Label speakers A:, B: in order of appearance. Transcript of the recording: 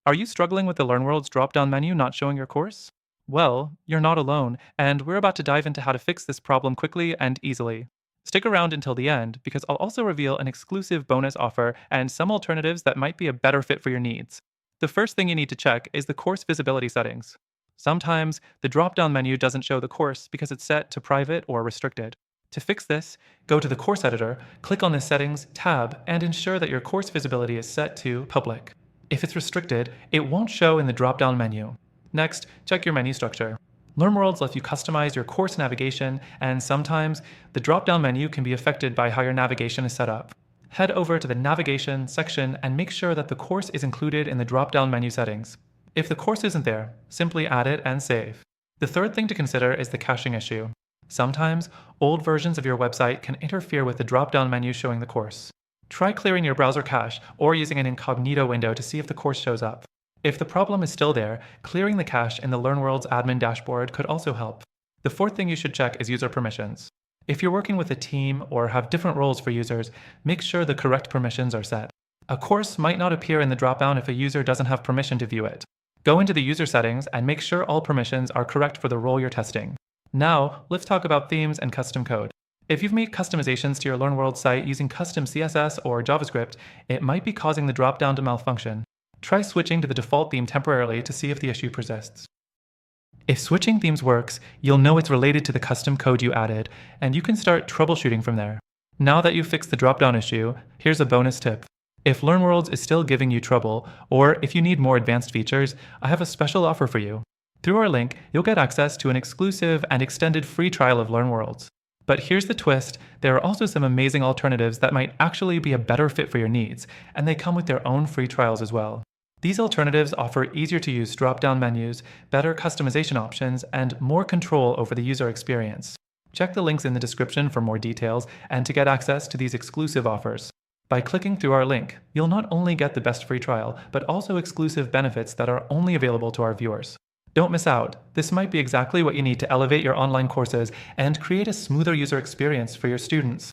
A: Are you struggling with the LearnWorlds drop-down menu not showing your course? Well, you're not alone, and we're about to dive into how to fix this problem quickly and easily. Stick around until the end because I'll also reveal an exclusive bonus offer and some alternatives that might be a better fit for your needs. The first thing you need to check is the course visibility settings. Sometimes the drop-down menu doesn't show the course because it's set to private or restricted. To fix this, go to the course editor, click on the Settings tab, and ensure that your course visibility is set to Public. If it's restricted, it won't show in the drop-down menu. Next, check your menu structure. LearnWorlds lets you customize your course navigation, and sometimes the drop-down menu can be affected by how your navigation is set up. Head over to the Navigation section and make sure that the course is included in the drop-down menu settings. If the course isn't there, simply add it and save. The third thing to consider is the caching issue. Sometimes, old versions of your website can interfere with the drop-down menu showing the course. Try clearing your browser cache or using an incognito window to see if the course shows up. If the problem is still there, clearing the cache in the LearnWorlds admin dashboard could also help. The fourth thing you should check is user permissions. If you're working with a team or have different roles for users, make sure the correct permissions are set. A course might not appear in the dropdown if a user doesn't have permission to view it. Go into the user settings and make sure all permissions are correct for the role you're testing. Now, let's talk about themes and custom code. If you've made customizations to your LearnWorlds site using custom CSS or JavaScript, it might be causing the dropdown to malfunction. Try switching to the default theme temporarily to see if the issue persists. If switching themes works, you'll know it's related to the custom code you added, and you can start troubleshooting from there. Now that you've fixed the dropdown issue, here's a bonus tip. If LearnWorlds is still giving you trouble, or if you need more advanced features, I have a special offer for you. Through our link, you'll get access to an exclusive and extended free trial of LearnWorlds. But here's the twist, there are also some amazing alternatives that might actually be a better fit for your needs, and they come with their own free trials as well. These alternatives offer easier-to-use drop-down menus, better customization options, and more control over the user experience. Check the links in the description for more details and to get access to these exclusive offers. By clicking through our link, you'll not only get the best free trial, but also exclusive benefits that are only available to our viewers. Don't miss out. This might be exactly what you need to elevate your online courses and create a smoother user experience for your students.